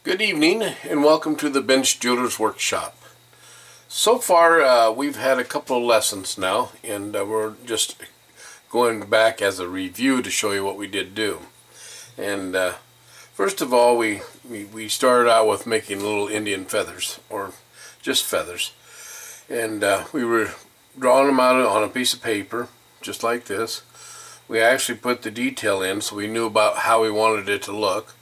Good evening and welcome to the Bench Jeweler's Workshop. So far we've had a couple of lessons now, and we're just going back as a review to show you what we did do. And first of all, we started out with making little Indian feathers, or just feathers, and we were drawing them out on a piece of paper just like this. We actually put the detail in so we knew about how we wanted it to look.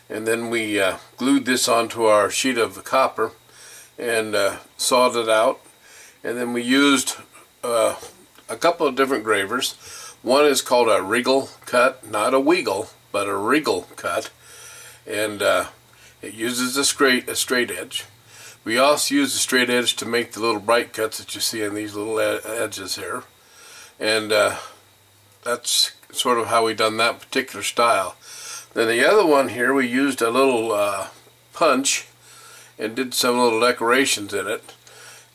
And then we glued this onto our sheet of copper and sawed it out. And then we used a couple of different gravers. One is called a wriggle cut, not a wiggle, but a wriggle cut. And it uses a straight edge. We also use the straight edge to make the little bright cuts that you see on these little edges here. And that's sort of how we done that particular style. Then the other one here, we used a little punch and did some little decorations in it.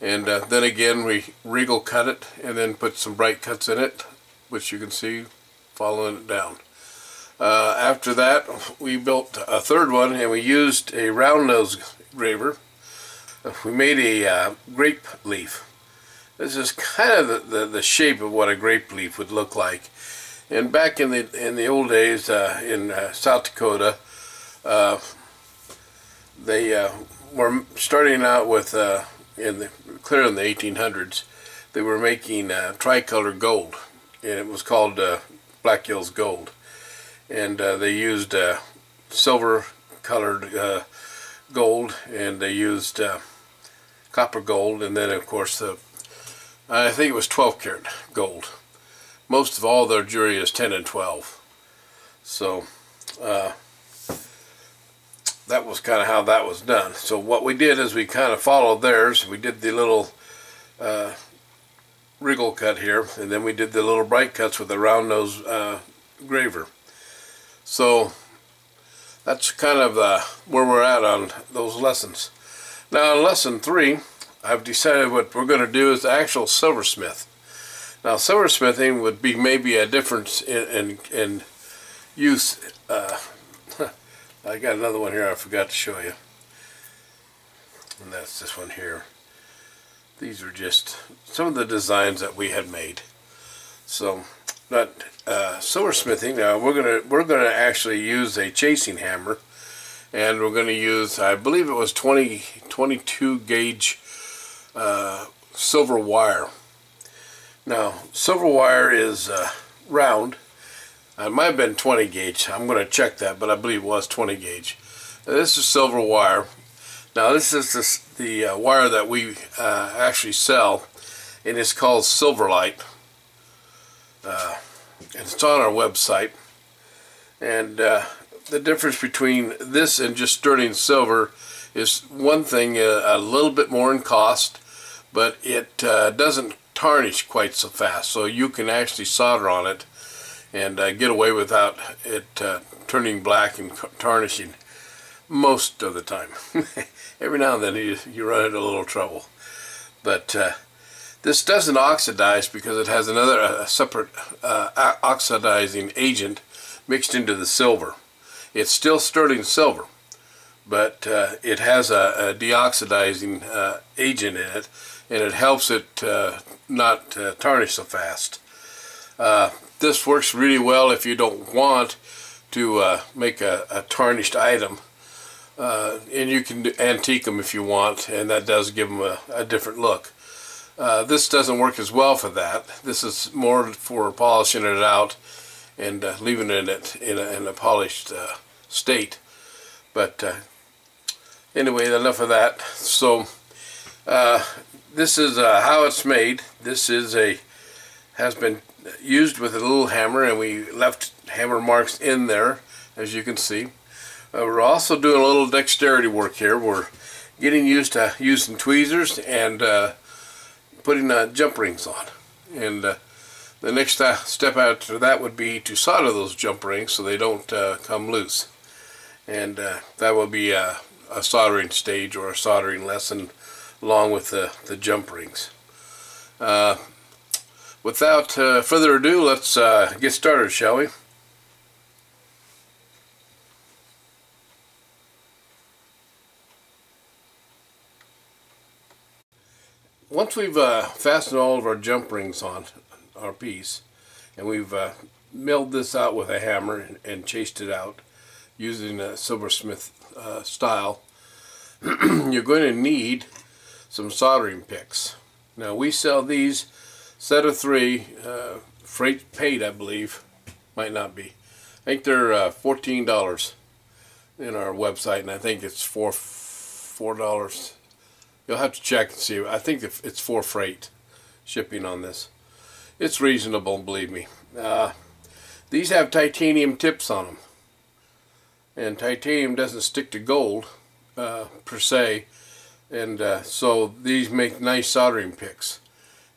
And then again we wriggle cut it and then put some bright cuts in it, which you can see following it down. After that we built a third one, and we used a round nose graver. We made a grape leaf. This is kind of the shape of what a grape leaf would look like. And back in the old days in South Dakota, they were starting out with clear in the 1800s. They were making tricolor gold, and it was called Black Hills Gold. And they used silver colored gold, and they used copper gold, and then of course I think it was 12 karat gold. Most of all their jewelry is 10 and 12. So that was kind of how that was done. So what we did is we kind of followed theirs. We did the little wriggle cut here, and then we did the little bright cuts with the round nose graver. So that's kind of where we're at on those lessons. Now in lesson 3, I've decided what we're going to do is the actual silversmith. Now silversmithing would be maybe a difference in use. I got another one here I forgot to show you, and that's this one here. These are just some of the designs that we had made. So, but silversmithing, we're gonna actually use a chasing hammer, and we're gonna use, I believe it was 22 gauge silver wire. Now, silver wire is round. It might have been 20 gauge. I'm going to check that, but I believe it was 20 gauge. Now, this is silver wire. Now, this is the wire that we actually sell, and it's called Silverlight. It's on our website. And the difference between this and just sterling silver is one thing, a little bit more in cost, but it doesn't tarnish quite so fast, so you can actually solder on it and get away without it turning black and tarnishing most of the time. Every now and then you run into a little trouble, but this doesn't oxidize because it has another separate oxidizing agent mixed into the silver. It's still sterling silver, but it has a deoxidizing agent in it, and it helps it not tarnish so fast. This works really well if you don't want to make a tarnished item, and you can antique them if you want, and that does give them a different look. This doesn't work as well for that. This is more for polishing it out and leaving it in a polished state. But anyway, enough of that. So this is how it's made. This has been used with a little hammer, and we left hammer marks in there, as you can see. We're also doing a little dexterity work here. We're getting used to using tweezers and putting jump rings on. And the next step after that would be to solder those jump rings so they don't come loose. And that will be a soldering stage or a soldering lesson along with the jump rings. Without further ado, let's get started, shall we? Once we've fastened all of our jump rings on our piece, and we've milled this out with a hammer and chased it out using a silversmith style, you're going to need some soldering picks. Now we sell these set of 3, freight paid, I believe. Might not be. I think they're $14 in our website, and I think it's $4. You'll have to check and see. I think it's for freight shipping on this. It's reasonable, believe me. These have titanium tips on them, and titanium doesn't stick to gold per se, and so these make nice soldering picks.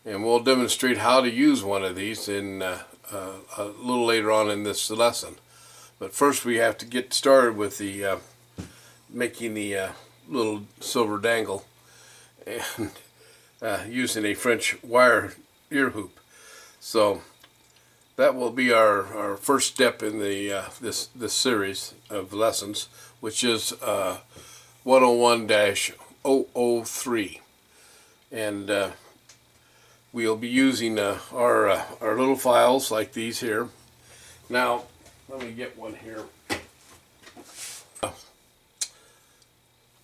And we'll demonstrate how to use one of these in a little later on in this lesson. But first we have to get started with the making the little silver dangle and using a French wire ear hoop. So that will be our first step in the this series of lessons, which is 101-003, and we'll be using our little files like these here. Now let me get one here.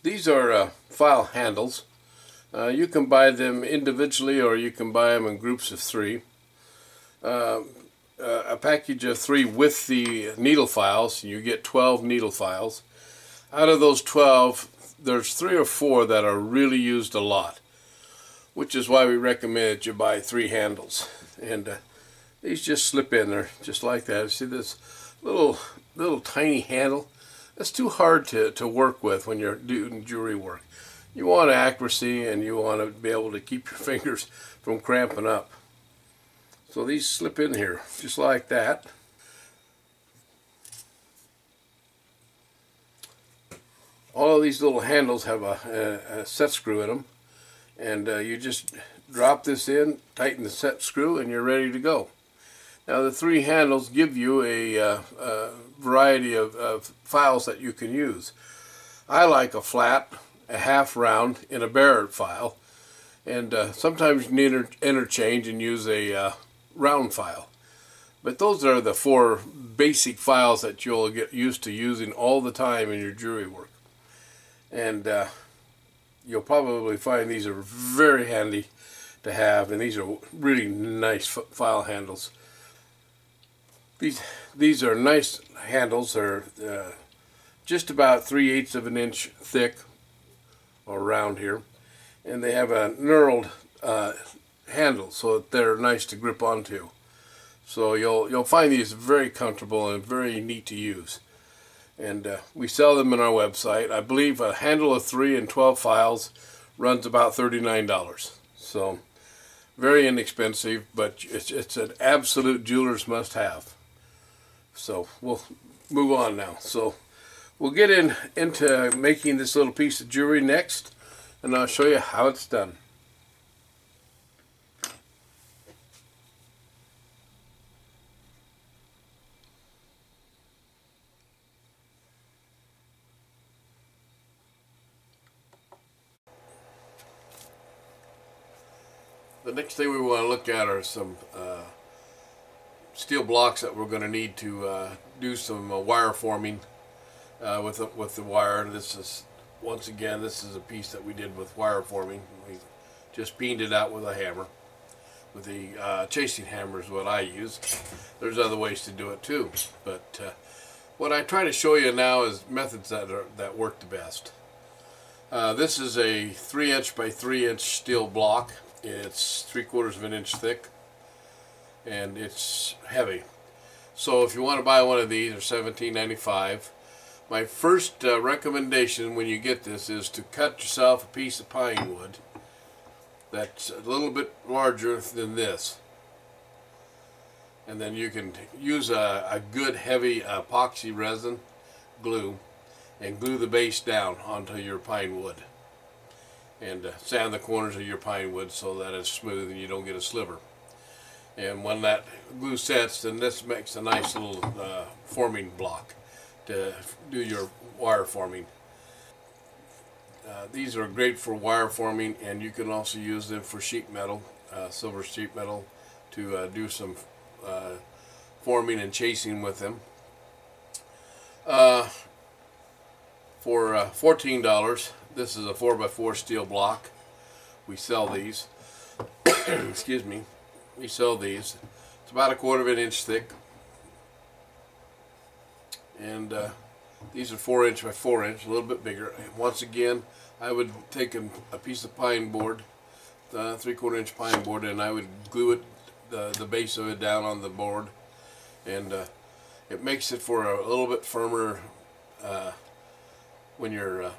These are file handles. You can buy them individually, or you can buy them in groups of 3. A package of 3 with the needle files, you get 12 needle files. Out of those 12, there's 3 or 4 that are really used a lot, which is why we recommend that you buy 3 handles. And these just slip in there just like that. See this little tiny handle? That's too hard to work with when you're doing jewelry work. You want accuracy, and you want to be able to keep your fingers from cramping up. So these slip in here just like that. All of these little handles have a set screw in them, and you just drop this in, tighten the set screw, and you're ready to go. Now the 3 handles give you a variety of files that you can use. I like a flat, a half round, and a barrel file, and sometimes you need to interchange and use a round file. But those are the 4 basic files that you'll get used to using all the time in your jewelry work. And you'll probably find these are very handy to have, and these are really nice file handles. These are nice handles. They're just about 3/8 of an inch thick, or round here, and they have a knurled handle, so that they're nice to grip onto. So you'll find these very comfortable and very neat to use. And we sell them on our website. I believe a handle of 3 and 12 files runs about $39. So very inexpensive, but it's an absolute jeweler's must-have. So we'll move on now. So we'll get into making this little piece of jewelry next, and I'll show you how it's done. The next thing we want to look at are some steel blocks that we're going to need to do some wire forming with the wire. This is, once again, this is a piece that we did with wire forming. We just peened it out with a hammer. With the chasing hammer is what I use. There's other ways to do it too, but what I try to show you now is methods that work the best. This is a 3" by 3" steel block. It's 3/4 of an inch thick, and it's heavy. So if you want to buy one of these, they're $17.95. My first recommendation when you get this is to cut yourself a piece of pine wood that's a little bit larger than this, and then you can use a good heavy epoxy resin glue and glue the base down onto your pine wood, and sand the corners of your pine wood so that it's smooth and you don't get a sliver. And when that glue sets, then this makes a nice little forming block to do your wire forming. These are great for wire forming, and you can also use them for sheet metal, silver sheet metal, to do some forming and chasing with them. For $14, this is a 4x4 steel block. We sell these. Excuse me. We sell these. It's about a 1/4 of an inch thick, and these are 4" by 4", a little bit bigger. Once again, I would take a piece of pine board, 3/4 inch pine board, and I would glue it, the base of it, down on the board, and it makes it for a little bit firmer when you're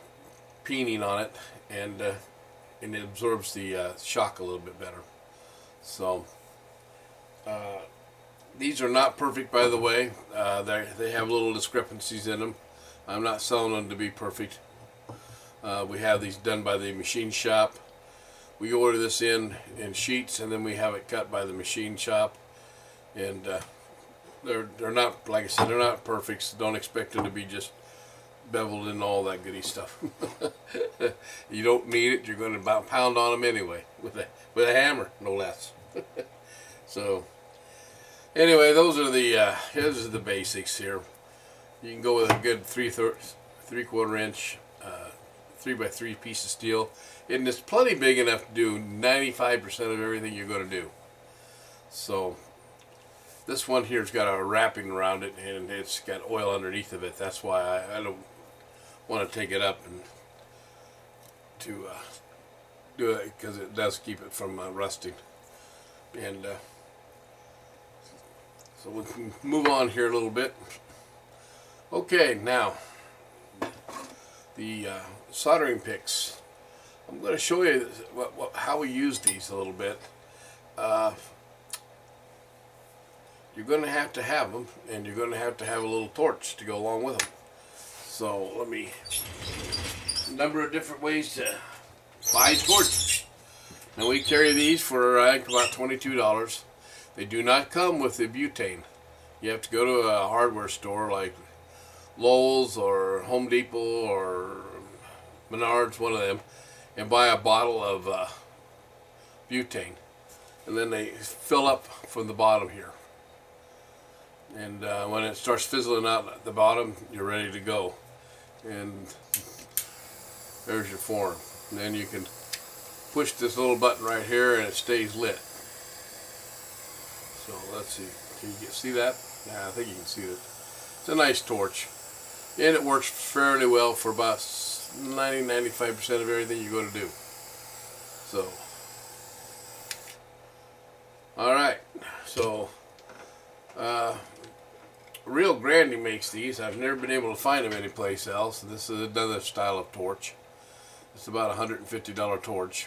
peening on it, and it absorbs the shock a little bit better. So these are not perfect, by the way. They have little discrepancies in them. I'm not selling them to be perfect. We have these done by the machine shop. We order this in sheets, and then we have it cut by the machine shop. And they're not, like I said, they're not perfect, so don't expect them to be just beveled and all that goody stuff. You don't need it. You're going to about pound on them anyway with a hammer, no less. So anyway, those are the basics here. You can go with a good 3/4 inch 3x3 piece of steel, and it's plenty big enough to do 95% of everything you're going to do. So this one here's got a wrapping around it, and it's got oil underneath of it. That's why I don't want to take it up and to do it, because it does keep it from rusting. And so we can move on here a little bit. Okay, now the soldering picks. I'm going to show you how we use these a little bit. You're going to have them, and you're going to have a little torch to go along with them. So let me, a number of different ways to buy torches. Now we carry these for I think about $22. They do not come with the butane. You have to go to a hardware store like Lowe's or Home Depot or Menards, one of them, and buy a bottle of butane, and then they fill up from the bottom here. And when it starts fizzling out at the bottom, you're ready to go. And there's your form. And then you can push this little button right here, and it stays lit. So let's see. Can you see that? Yeah, I think you can see it. It's a nice torch, and it works fairly well for about 90–95% of everything you're going to do. So, all right. So. Rio Grande makes these. I've never been able to find them anyplace else. This is another style of torch. It's about a $150 torch,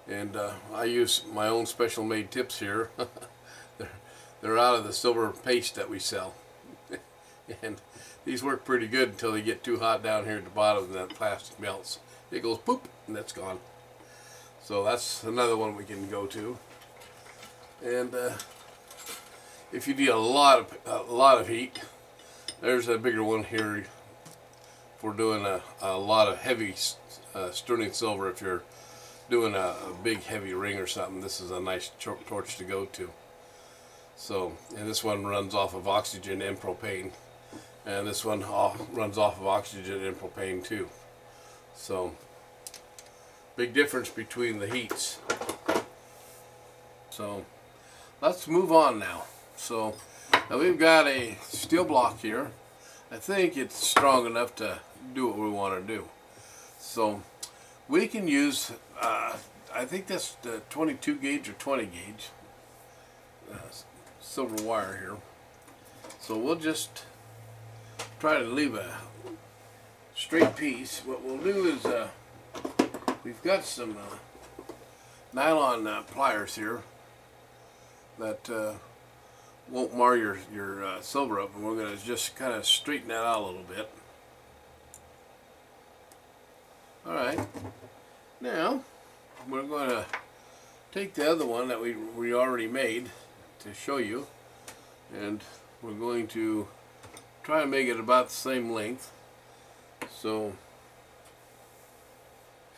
and I use my own special made tips here. they're out of the silver paste that we sell, and these work pretty good until they get too hot down here at the bottom, and that plastic melts. It goes poop, and that's gone. So that's another one we can go to. And if you need a lot of heat, there's a bigger one here for doing a lot of heavy sterling silver. If you're doing a big heavy ring or something, this is a nice torch to go to. So, and this one runs off of oxygen and propane, and this one runs off of oxygen and propane too. So, big difference between the heats. So, let's move on now. So now we've got a steel block here. I think it's strong enough to do what we want to do. So we can use, I think that's the 22 gauge or 20 gauge silver wire here. So we'll just try to leave a straight piece. What we'll do is we've got some nylon pliers here that won't mar your silver up, and we're going to just kind of straighten that out a little bit. Alright, now we're going to take the other one that we already made to show you, and we're going to try and make it about the same length. So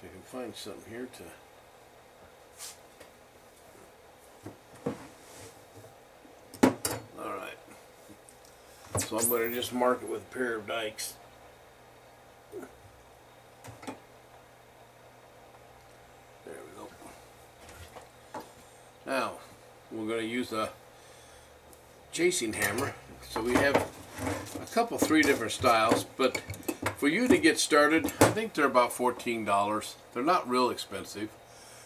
if I can find something here to... Alright. So I'm going to just mark it with a pair of dikes. There we go. Now, we're going to use a chasing hammer. So we have a couple, 3 different styles, but for you to get started, I think they're about $14. They're not real expensive.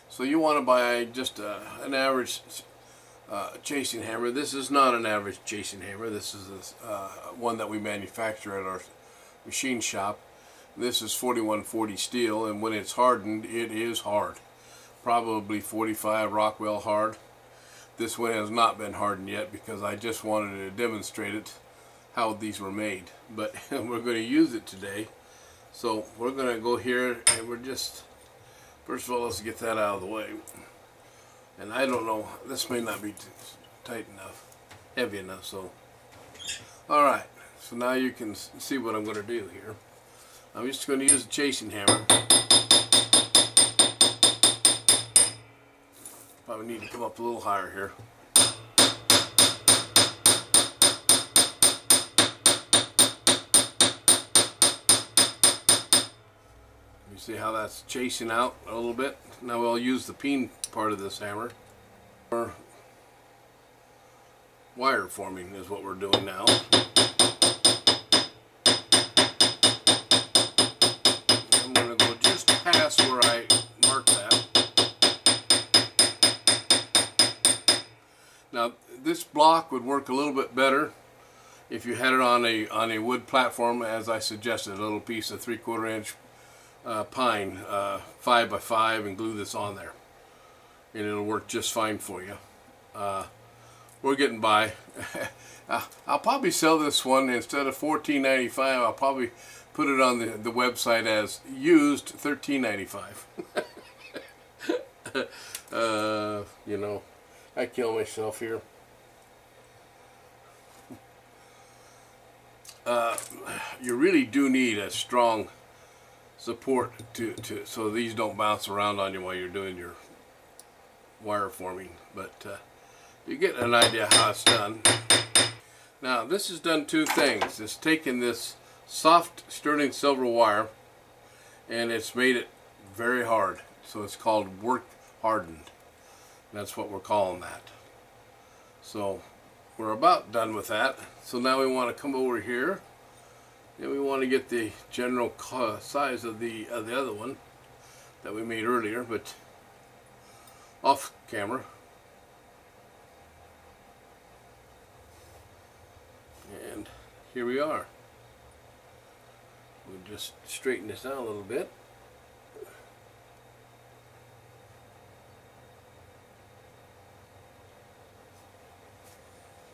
So you want to buy just an average chasing hammer. This is not an average chasing hammer. This is one that we manufacture at our machine shop. This is 4140 steel, and when it's hardened, it is hard. Probably 45 Rockwell hard. This one has not been hardened yet because I just wanted to demonstrate it, how these were made. But we're going to use it today. So we're going to go here and we're just, first of all, let's get that out of the way. And I don't know, this may not be tight enough, heavy enough, so. Alright, so now you can see what I'm going to do here. I'm just going to use a chasing hammer. Probably need to come up a little higher here. You see how that's chasing out a little bit? Now we'll use the peen part of this hammer. Wire forming is what we're doing now. I'm going to go just past where I marked that. Now this block would work a little bit better if you had it on a wood platform, as I suggested, a little piece of 3/4 inch pine 5 by 5, and glue this on there, and it'll work just fine for you. We're getting by. I'll probably sell this one instead of $14.95. I'll probably put it on the website as used $13.95. You know, I kill myself here. You really do need a strong support so these don't bounce around on you while you're doing your wire forming, but you get an idea how it's done. Now this has done 2 things. It's taken this soft sterling silver wire and it's made it very hard, so it's called work hardened. That's what we're calling that. So we're about done with that. So now we want to come over here and we want to get the general size of the other one that we made earlier, but off camera. And here we are. We'll just straighten this out a little bit.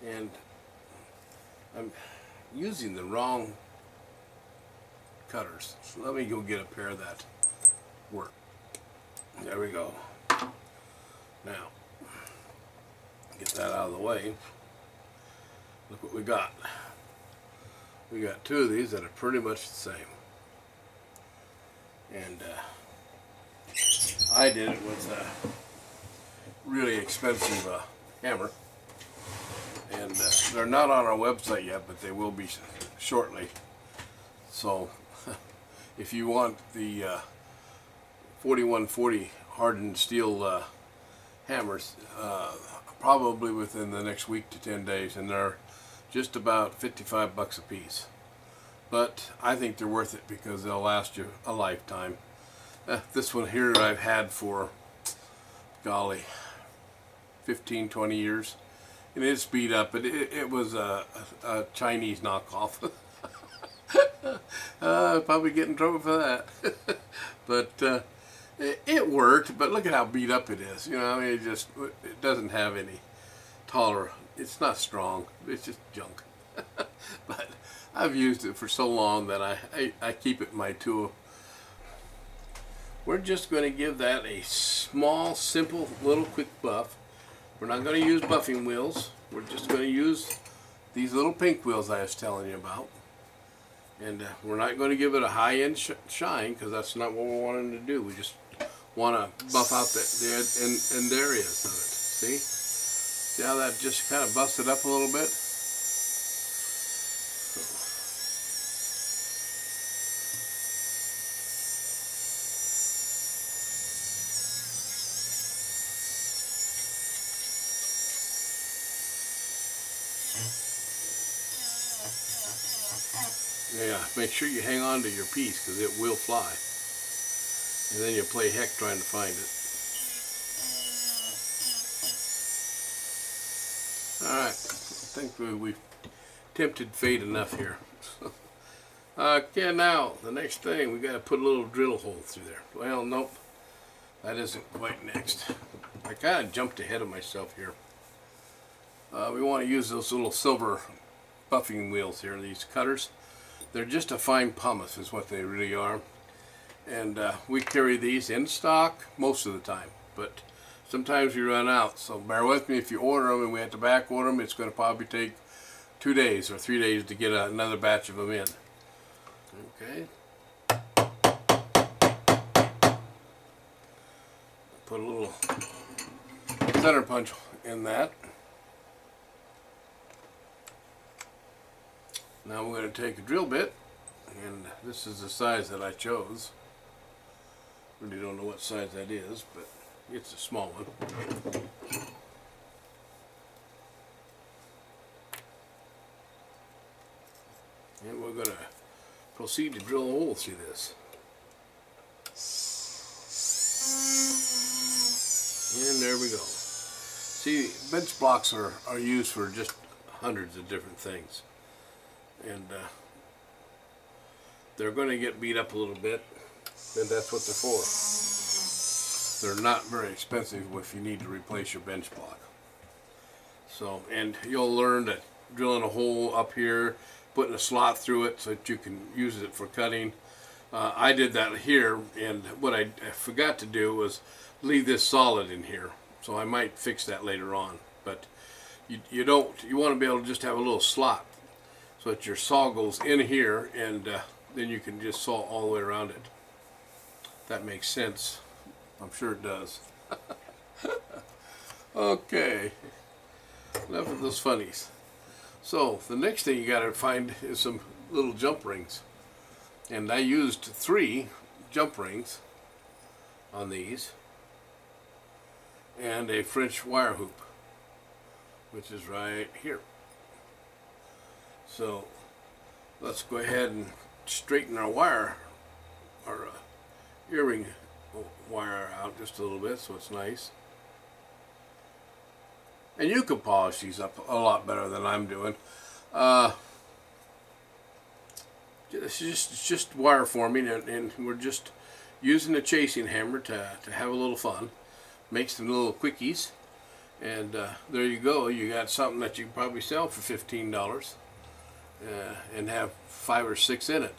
And I'm using the wrong cutters. So let me go get a pair that work. There we go. Now, get that out of the way. Look what we got. We got 2 of these that are pretty much the same. And I did it with a really expensive hammer. And they're not on our website yet, but they will be shortly. So if you want the 4140 hardened steel hammers, probably within the next week to 10 days, and they're just about 55 bucks a piece. But I think they're worth it because they'll last you a lifetime. This one here I've had for, golly, 15-20 years. And it's beat up, but it was a Chinese knockoff. I'd probably get in trouble for that. But it worked, but look at how beat up it is. You know, I mean, it doesn't have any taller. It's not strong. It's just junk. But I've used it for so long that I keep it in my tool. We're just going to give that a small, simple, little quick buff. We're not going to use buffing wheels. We're just going to use these little pink wheels I was telling you about. And we're not going to give it a high-end shine, because that's not what we're wanting to do. We just want to buff out the end areas of it. See? See how that just kind of busted up a little bit? Yeah, make sure you hang on to your piece, because it will fly. And then you play heck trying to find it. Alright, I think we've tempted fate enough here. Okay, now, the next thing, we got to put a little drill hole through there. Well, nope, that isn't quite next. I kind of jumped ahead of myself here. We want to use those little silver buffing wheels here, these cutters. They're just a fine pumice is what they really are. And we carry these in stock most of the time, but sometimes we run out. So bear with me if you order them and we have to back order them. It's going to probably take 2 days or 3 days to get another batch of them in. Okay. Put a little center punch in that. Now we're going to take a drill bit, and this is the size that I chose. Really don't know what size that is, but it's a small one. And we're going to proceed to drill a hole through this. And there we go. See, bench blocks are used for just hundreds of different things. And they're going to get beat up a little bit, and that's what they're for. They're not very expensive if you need to replace your bench block. So, and you'll learn that drilling a hole up here, putting a slot through it so that you can use it for cutting. I did that here, and what I forgot to do was leave this solid in here. So I might fix that later on. But you want to be able to just have a little slot, so that your saw goes in here, and then you can just saw all the way around it. That makes sense. I'm sure it does. Okay, enough of those funnies. So the next thing you got to find is some little jump rings. And I used 3 jump rings on these, and a French wire hoop, which is right here. So let's go ahead and straighten our wire, our earring wire out just a little bit so it's nice. And you can polish these up a lot better than I'm doing. It's just wire forming, and we're just using a chasing hammer to have a little fun. Make some little quickies, and there you go. You got something that you can probably sell for $15. And have 5 or 6 in it.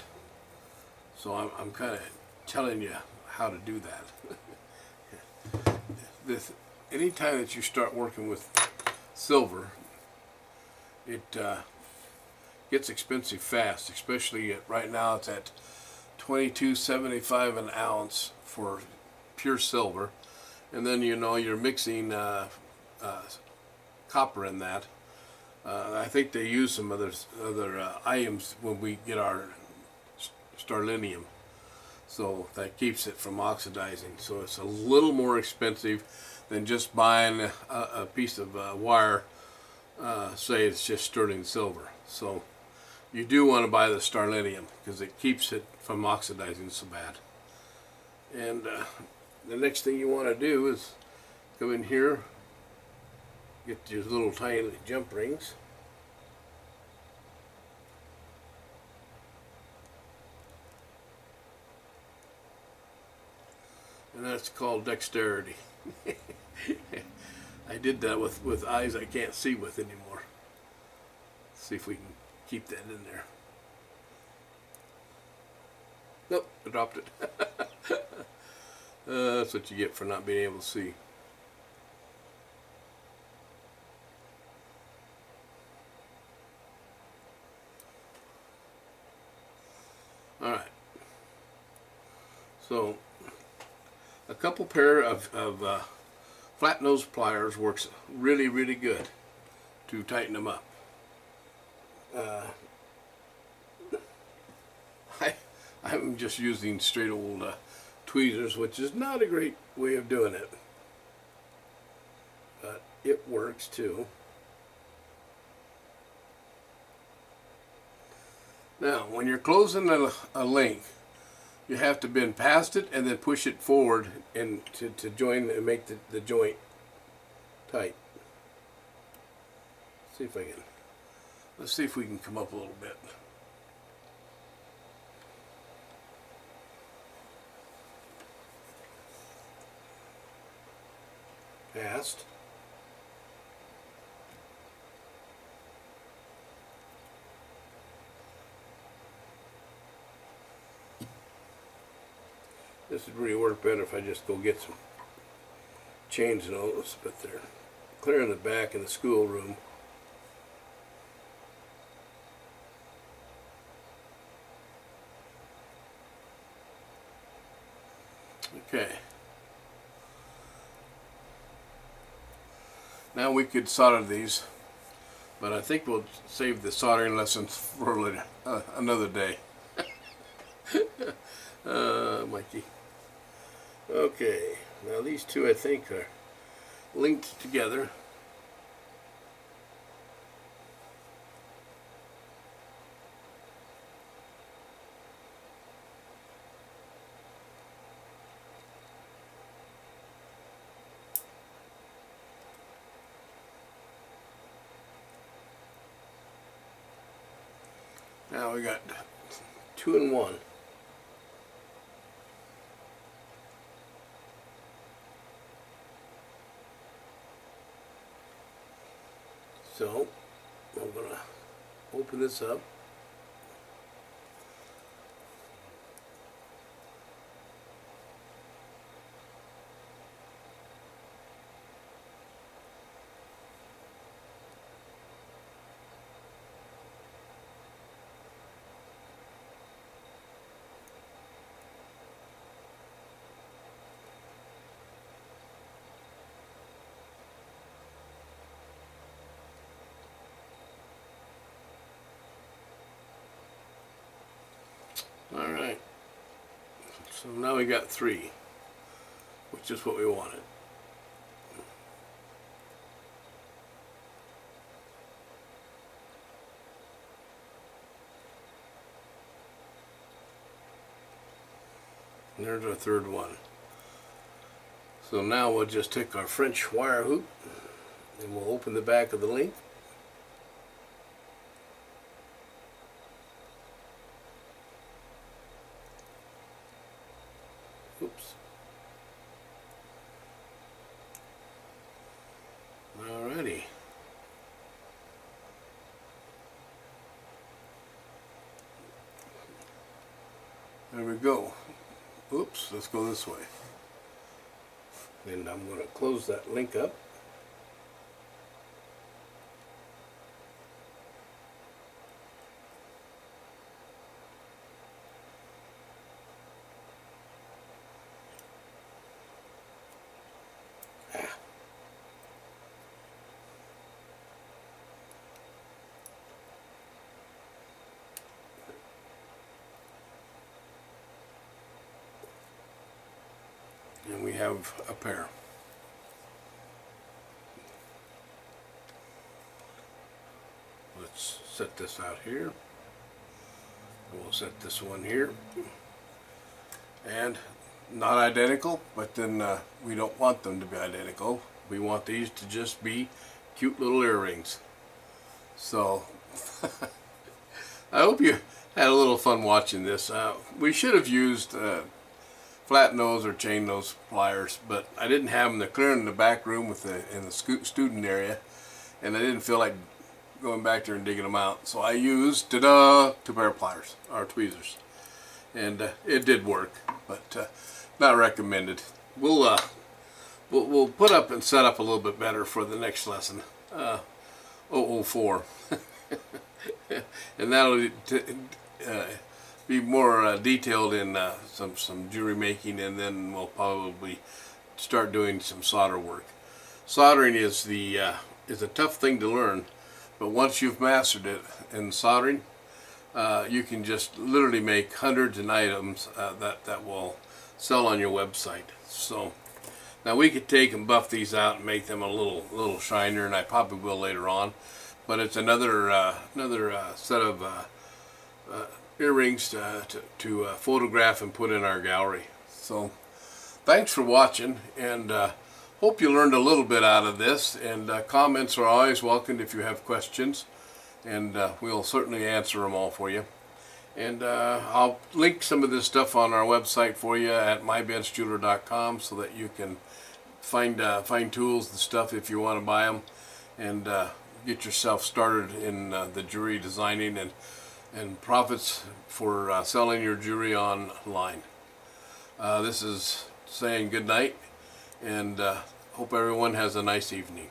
So I'm kind of telling you how to do that. Anytime that you start working with silver, it gets expensive fast. Especially right now, it's at $22.75 an ounce for pure silver, and then you're mixing copper in that. I think they use some other items when we get our starlinium, so that keeps it from oxidizing. So it's a little more expensive than just buying a piece of wire, say it's just sterling silver. So you do want to buy the starlinium, because it keeps it from oxidizing so bad. And the next thing you want to do is come in here, get your little tiny jump rings. And that's called dexterity. I did that with eyes I can't see with anymore. Let's see if we can keep that in there. Nope, I dropped it. That's what you get for not being able to see. A couple pair of flat nose pliers works really, really good to tighten them up. I'm just using straight old tweezers, which is not a great way of doing it, but it works too. Now, when you're closing a link, you have to bend past it and then push it forward and to join and make the joint tight. Let's see if we can come up a little bit. Past. This would really work better if I just go get some chains and all this, but they're clearing the back in the schoolroom. Okay. Now we could solder these, but I think we'll save the soldering lessons for later, another day. Mikey. Okay, now these two I think are linked together. Now we got 2 and 1. So I'm going to open this up. Alright, so now we got 3, which is what we wanted. And there's our third one. So now we'll just take our French wire hoop and we'll open the back of the link. Oops. Alrighty. There we go. Oops, let's go this way. And I'm going to close that link up. And we have a pair. Let's set this out here. We'll set this one here. And not identical, but then we don't want them to be identical. We want these to just be cute little earrings. So I hope you had a little fun watching this. We should have used flat nose or chain nose pliers, but I didn't have them. They're clearing in the back room in the student area, and I didn't feel like going back there and digging them out. So I used 2 pair of pliers or tweezers, and it did work, but not recommended. We'll put up and set up a little bit better for the next lesson, 004, and that'll be more detailed in some jewelry making, and then we'll probably start doing some solder work. Soldering is a tough thing to learn, but once you've mastered it in soldering, you can just literally make hundreds of items that will sell on your website. So now we could take and buff these out and make them a little shinier, and I probably will later on. But it's another set of earrings to photograph and put in our gallery. So thanks for watching, and hope you learned a little bit out of this. And comments are always welcomed if you have questions, and we'll certainly answer them all for you. And I'll link some of this stuff on our website for you at mybenchjeweler.com, so that you can find tools and stuff if you want to buy them, and get yourself started in the jewelry designing and profits for selling your jewelry online. This is saying good night, and hope everyone has a nice evening.